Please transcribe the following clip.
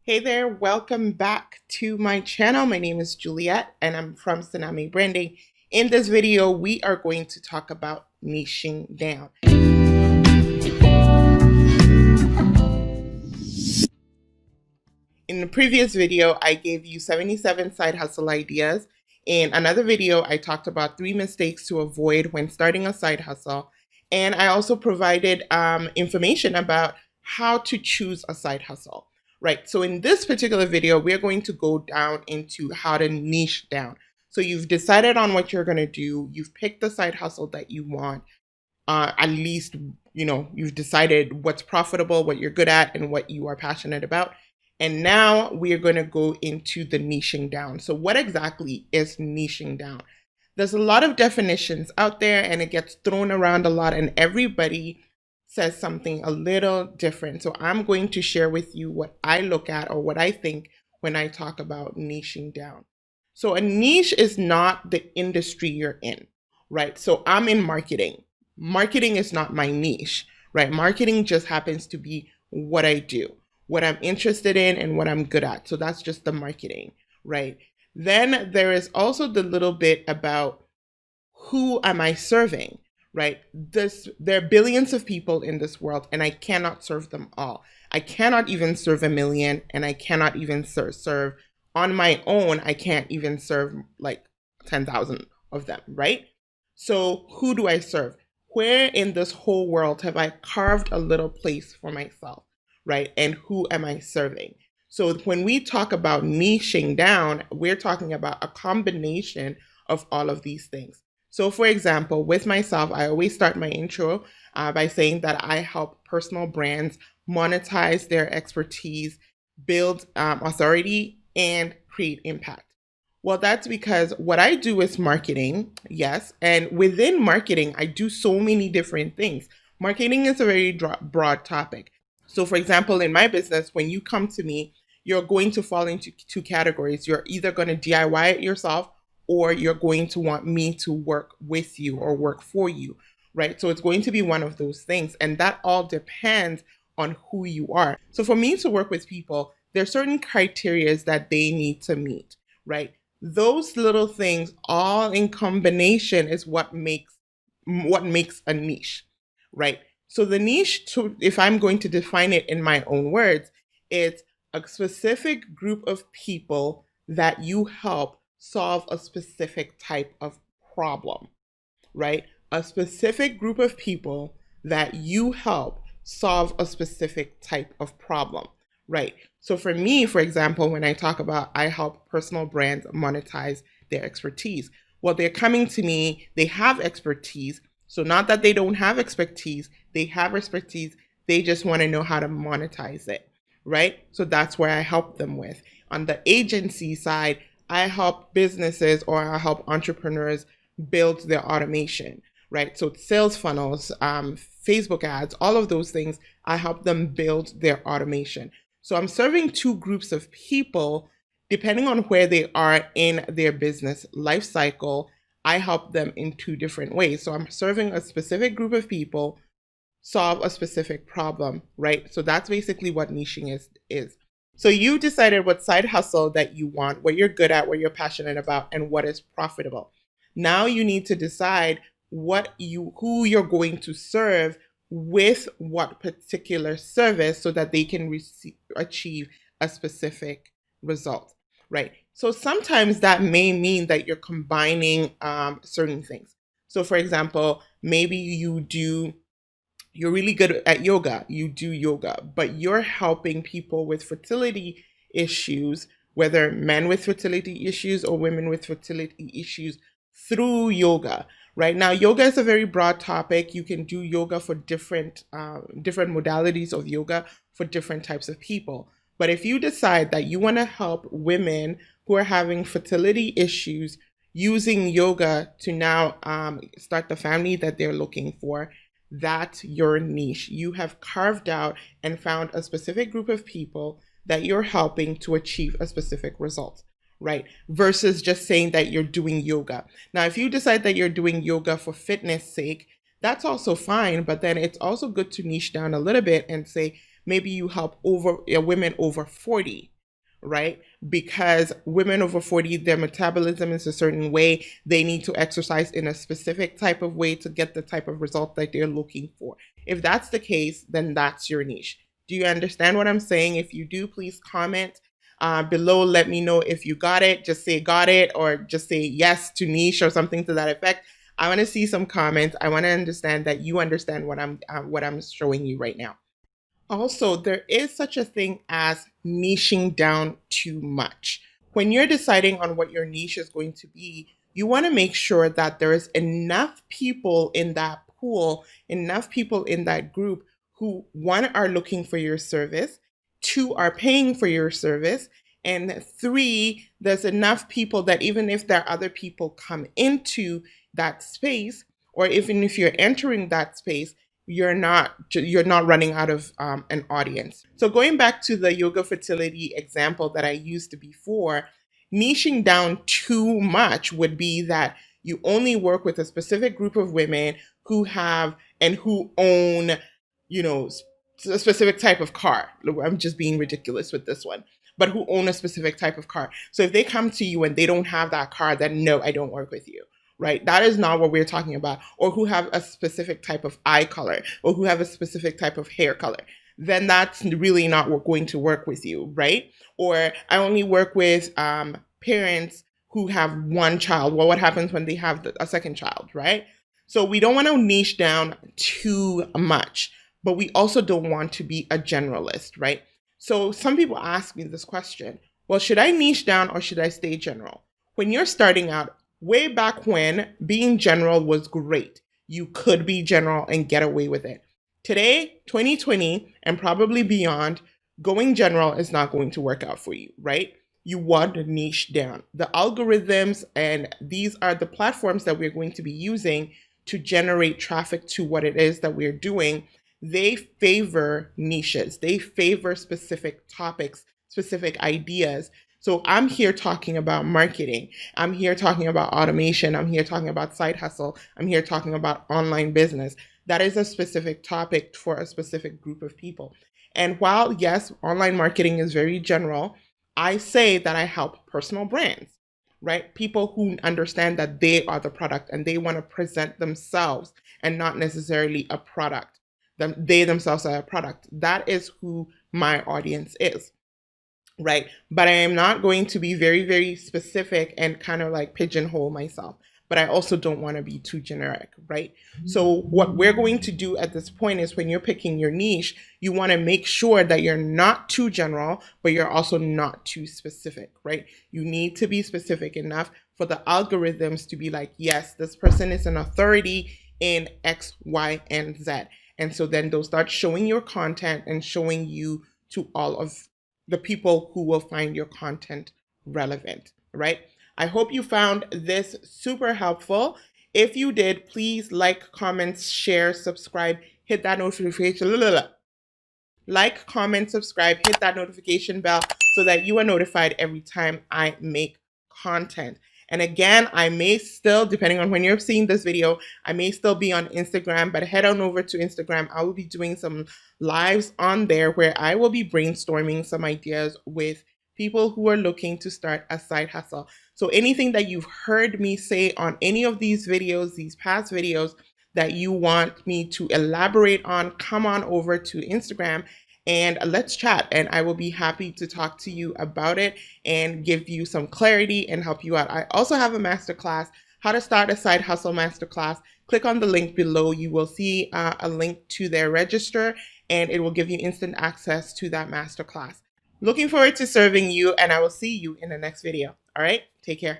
Hey there, welcome back to my channel. My name is Juliet and I'm from SENAME Branding. In this video, we are going to talk about niching down. In the previous video, I gave you 77 side hustle ideas. In another video, I talked about 3 mistakes to avoid when starting a side hustle. And I also provided information about how to choose a side hustle. Right, so in this particular video, we're going to go down into how to niche down. So you've decided on what you're going to do. You've picked the side hustle that you want. At least, you've decided what's profitable, what you're good at, and what you are passionate about. And now we are going to go into the niching down. So what exactly is niching down? There's a lot of definitions out there and it gets thrown around a lot, and everybody says something a little different. So I'm going to share with you what I look at or what I think when I talk about niching down. So a niche is not the industry you're in, right? So I'm in marketing. Marketing is not my niche, right? Marketing just happens to be what I do, what I'm interested in, and what I'm good at. So that's just the marketing, right? Then there is also the little bit about who am I serving, right? There are billions of people in this world, and I cannot serve them all. I cannot even serve 1 million, and I cannot even serve on my own. I can't even serve like 10,000 of them, right? So who do I serve? Where in this whole world have I carved a little place for myself, right? And who am I serving? So when we talk about niching down, we're talking about a combination of all of these things. So for example, with myself, I always start my intro by saying that I help personal brands monetize their expertise, build authority, and create impact. Well, that's because what I do is marketing, yes. And within marketing, I do so many different things. Marketing is a very broad topic. So for example, in my business, when you come to me, you're going to fall into 2 categories. You're either going to DIY it yourself, or you're going to want me to work with you or work for you, right? So it's going to be one of those things. And that all depends on who you are. So for me to work with people, there are certain criteria that they need to meet, right? Those little things all in combination is what makes a niche, right? So the niche, if I'm going to define it in my own words, it's a specific group of people that you help solve a specific type of problem, right? A specific group of people that you help solve a specific type of problem, right? So for me, for example, when I talk about I help personal brands monetize their expertise, well, they're coming to me, they have expertise. So not that they don't have expertise, they have expertise, they just want to know how to monetize it, right? So that's where I help them with. On the agency side, I help businesses or I help entrepreneurs build their automation, right? So sales funnels, Facebook ads, all of those things, I help them build their automation. So I'm serving 2 groups of people depending on where they are in their business life cycle. I help them in 2 different ways. So I'm serving a specific group of people, solve a specific problem, right? So that's basically what niching is. So you decided what side hustle that you want, what you're good at, what you're passionate about, and what is profitable. Now you need to decide who you're going to serve with what particular service so that they can achieve a specific result, right? So sometimes that may mean that you're combining certain things. So for example, maybe you're really good at yoga, you do yoga, but you're helping people with fertility issues, whether men with fertility issues or women with fertility issues, through yoga. Right now, yoga is a very broad topic. You can do yoga for different modalities of yoga for different types of people. But if you decide that you want to help women who are having fertility issues using yoga to now start the family that they're looking for, that's your niche. You have carved out and found a specific group of people that you're helping to achieve a specific result, right? Versus just saying that you're doing yoga. Now, if you decide that you're doing yoga for fitness sake, that's also fine, but then it's also good to niche down a little bit and say maybe you help women over 40, right? Because women over 40, their metabolism is a certain way. They need to exercise in a specific type of way to get the type of result that they're looking for. If that's the case, then that's your niche. Do you understand what I'm saying? If you do, please comment below. Let me know if you got it. Just say got it, or just say yes to niche or something to that effect. I want to see some comments. I want to understand that you understand what I'm showing you right now. Also, there is such a thing as niching down too much. When you're deciding on what your niche is going to be, you want to make sure that there is enough people in that pool, enough people in that group who, one, are looking for your service, two, are paying for your service, and three, there's enough people that even if there are other people come into that space, or even if you're entering that space, you're not running out of an audience. So going back to the yoga fertility example that I used before, niching down too much would be that you only work with a specific group of women who have and who own, you know, a specific type of car. I'm just being ridiculous with this one, but who own a specific type of car. So if they come to you and they don't have that car, then no, I don't work with you. Right? That is not what we're talking about. Or who have a specific type of eye color, or who have a specific type of hair color. Then that's really not going to work with you, right? Or I only work with parents who have one child. Well, what happens when they have a second child, right? So we don't want to niche down too much, but we also don't want to be a generalist, right? So some people ask me this question, well, should I niche down or should I stay general? When you're starting out, way back when, being general was great. You could be general and get away with it. Today, 2020, and probably beyond, going general is not going to work out for you, right? You want to niche down. The algorithms, and these are the platforms that we're going to be using to generate traffic to what it is that we're doing. They favor niches. They favor specific topics, specific ideas. So I'm here talking about marketing. I'm here talking about automation. I'm here talking about side hustle. I'm here talking about online business. That is a specific topic for a specific group of people. And while, yes, online marketing is very general, I say that I help personal brands, right? People who understand that they are the product and they want to present themselves and not necessarily a product. They themselves are a product. That is who my audience is. Right. But I am not going to be very, very specific and kind of like pigeonhole myself. But I also don't want to be too generic. Right. So what we're going to do at this point is when you're picking your niche, you want to make sure that you're not too general, but you're also not too specific. Right. You need to be specific enough for the algorithms to be like, yes, this person is an authority in X, Y, and Z. And so then they'll start showing your content and showing you to all of the people who will find your content relevant, right? I hope you found this super helpful. If you did, please like, comment, share, subscribe, hit that notification. Like, comment, subscribe, hit that notification bell so that you are notified every time I make content. And again, I may still, depending on when you're seeing this video, I may still be on Instagram, but head on over to Instagram. I will be doing some lives on there where I will be brainstorming some ideas with people who are looking to start a side hustle. So anything that you've heard me say on any of these videos, these past videos, that you want me to elaborate on, come on over to Instagram and let's chat, and I will be happy to talk to you about it and give you some clarity and help you out. I also have a masterclass, how to start a side hustle masterclass. Click on the link below. You will see a link to their register, and it will give you instant access to that masterclass. Looking forward to serving you, and I will see you in the next video. All right, take care.